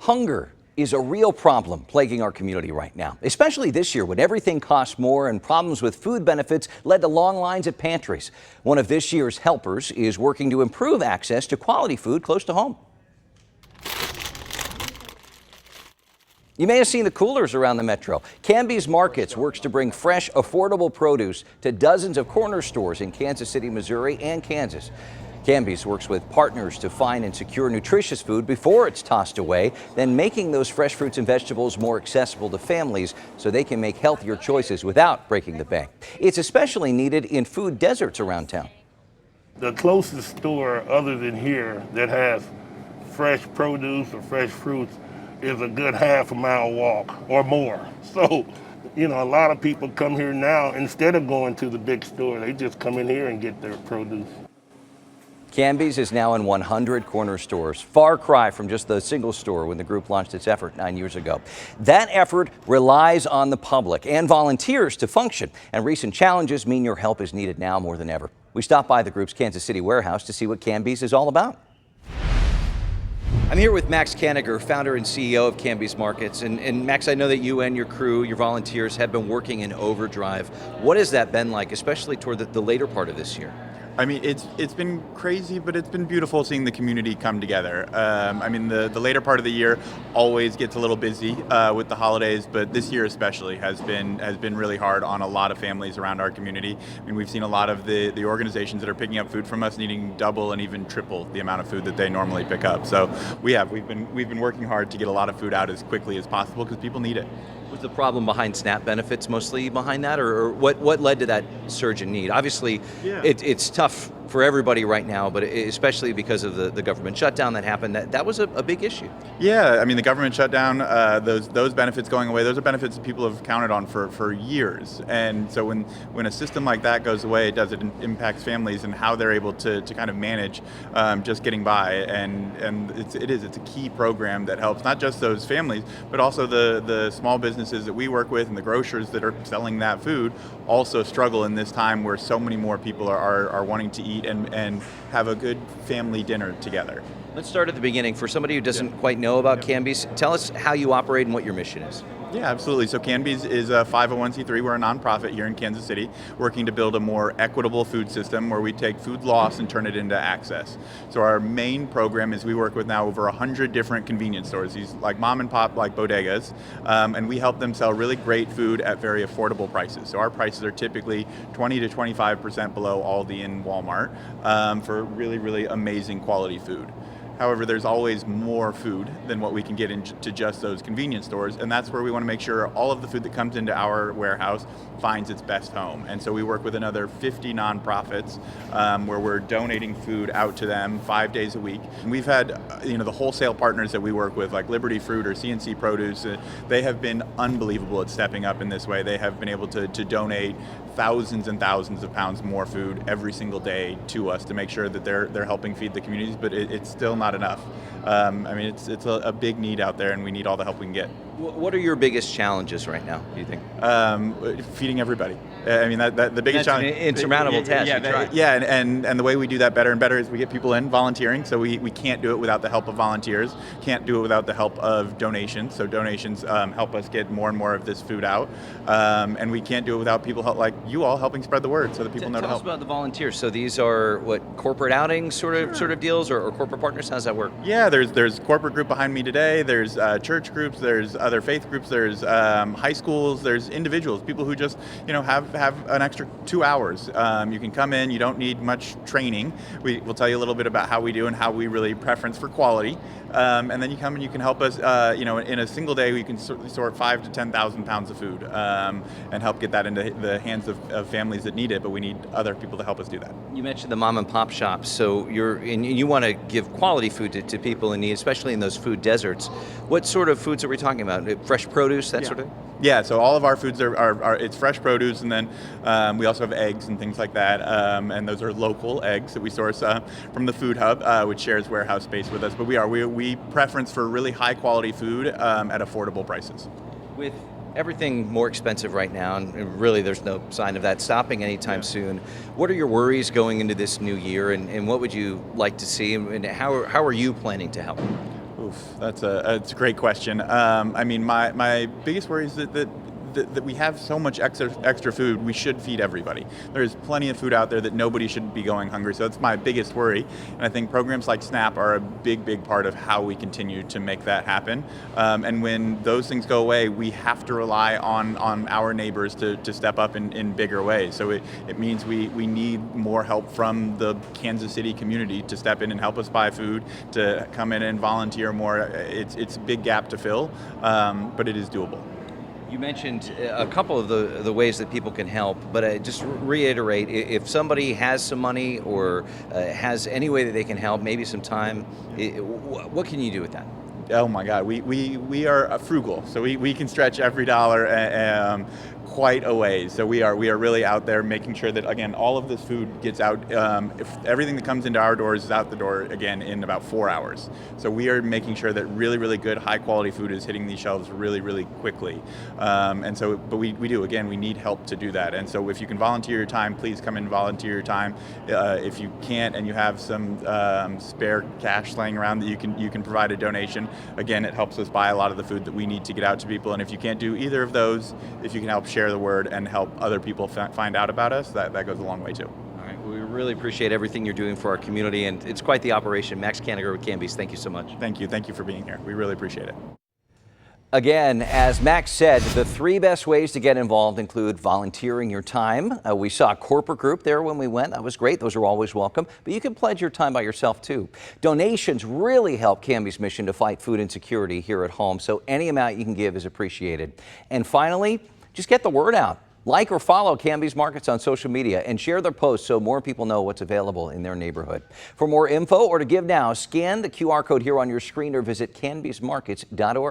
Hunger is a real problem plaguing our community right now, especially this year when everything costs more and problems with food benefits led to long lines at pantries. One of this year's helpers is working to improve access to quality food close to home. You may have seen the coolers around the metro. Canby's Markets works to bring fresh, affordable produce to dozens of corner stores in Kansas City, Missouri and Kansas. Canby's works with partners to find and secure nutritious food before it's tossed away, then making those fresh fruits and vegetables more accessible to families so they can make healthier choices without breaking the bank. It's especially needed in food deserts around town. The closest store other than here that has fresh produce or fresh fruits is a good half-a-mile walk or more. So, a lot of people come here now instead of going to the big store. They just come in here and get their produce. Canby's is now in 100 corner stores, far cry from just the single store when the group launched its effort 9 years ago. That effort relies on the public and volunteers to function, and recent challenges mean your help is needed now more than ever. We stopped by the group's Kansas City warehouse to see what Canby's is all about. I'm here with Max Kaniger, founder and CEO of Canby's Markets. And Max, I know that you and your crew, your volunteers, have been working in overdrive. What has that been like, especially toward the later part of this year? I mean, it's been crazy, but it's been beautiful seeing the community come together. The later part of the year always gets a little busy with the holidays, but this year especially has been really hard on a lot of families around our community. I mean, we've seen a lot of the organizations that are picking up food from us needing double and even triple the amount of food that they normally pick up. So we've been working hard to get a lot of food out as quickly as possible because people need it. Was the problem behind SNAP benefits mostly behind that, or what led to that surge in need? Obviously, it's tough for everybody right now, but especially because of the government shutdown that happened, that was a big issue. Yeah, I mean, the government shutdown, those benefits going away, those are benefits that people have counted on for years. And so when a system like that goes away, it impacts families and how they're able to kind of manage just getting by. And it's a key program that helps not just those families, but also the small businesses that we work with and the grocers that are selling that food also struggle in this time where so many more people are wanting to eat and have a good family dinner together. Let's start at the beginning. For somebody who doesn't quite know about Canby's, tell us how you operate and what your mission is. Yeah, absolutely. So Canby's is a 501c3. We're a nonprofit here in Kansas City, working to build a more equitable food system where we take food loss and turn it into access. So our main program is we work with now over 100 different convenience stores, these like mom and pop, like bodegas, and we help them sell really great food at very affordable prices. So our prices are typically 20 to 25% below Aldi and Walmart for really, really amazing quality food. However, there's always more food than what we can get into just those convenience stores, and that's where we want to make sure all of the food that comes into our warehouse finds its best home. And so we work with another 50 nonprofits where we're donating food out to them 5 days a week. And we've had the wholesale partners that we work with, like Liberty Fruit or CNC Produce, they have been unbelievable at stepping up in this way. They have been able to donate thousands and thousands of pounds more food every single day to us to make sure that they're helping feed the communities, but it's still not enough. It's a big need out there, and we need all the help we can get. What are your biggest challenges right now, do you think? Feeding everybody. The biggest challenge. An insurmountable task. And the way we do that better and better is we get people in volunteering. So we can't do it without the help of volunteers. Can't do it without the help of donations. So donations help us get more and more of this food out. And we can't do it without people like you all helping spread the word so that people know to help. Tell us about the volunteers. So these are corporate outings sort of deals or corporate partners? How does that work? Yeah, there's corporate group behind me today. There's church groups. There's other faith groups. There's high schools. There's individuals, people who just have an extra 2 hours. You can come in. You don't need much training. We'll tell you a little bit about how we do and how we really preference for quality. And then you come and you can help us. In a single day, we can sort 5,000 to 10,000 pounds of food and help get that into the hands of families that need it. But we need other people to help us do that. You mentioned the mom and pop shops. So you want to give quality food to people in need, especially in those food deserts. What sort of foods are we talking about? Fresh produce, that sort of thing? Yeah, so all of our foods are it's fresh produce, and then we also have eggs and things like that, and those are local eggs that we source from the Food Hub, which shares warehouse space with us. But we preference for really high quality food at affordable prices. With everything more expensive right now, and really there's no sign of that stopping anytime soon, what are your worries going into this new year, and what would you like to see, and how are you planning to help? That's it's a great question. I mean, my biggest worry is that we have so much extra food, we should feed everybody. There's plenty of food out there that nobody should be going hungry, so that's my biggest worry. And I think programs like SNAP are a big part of how we continue to make that happen. And when those things go away, we have to rely on our neighbors to step up in bigger ways. So it means we need more help from the Kansas City community to step in and help us buy food, to come in and volunteer more. It's a big gap to fill, but it is doable. You mentioned a couple of the ways that people can help, but just reiterate, if somebody has some money or has any way that they can help, maybe some time, what can you do with that? Oh my God, we are frugal, so we can stretch every dollar quite a ways. So we are really out there making sure that, again, all of this food gets out. If everything that comes into our doors is out the door again in about 4 hours. So we are making sure that really good high quality food is hitting these shelves really quickly. And so, but we do, again, we need help to do that. And so if you can volunteer your time, please come and volunteer your time. If you can't and you have some spare cash laying around that you can provide a donation, again, it helps us buy a lot of the food that we need to get out to people. And if you can't do either of those, if you can help share the word and help other people find out about us, that goes a long way too. All right, we really appreciate everything you're doing for our community, and it's quite the operation. Max Kaniger with Canby's, thank you so much. Thank you for being here. We really appreciate it. Again, as Max said, the 3 best ways to get involved include volunteering your time. We saw a corporate group there when we went. That was great. Those are always welcome. But you can pledge your time by yourself, too. Donations really help Canby's mission to fight food insecurity here at home, so any amount you can give is appreciated. And finally, just get the word out. Like or follow Canby's Markets on social media and share their posts so more people know what's available in their neighborhood. For more info or to give now, scan the QR code here on your screen or visit canbysmarkets.org.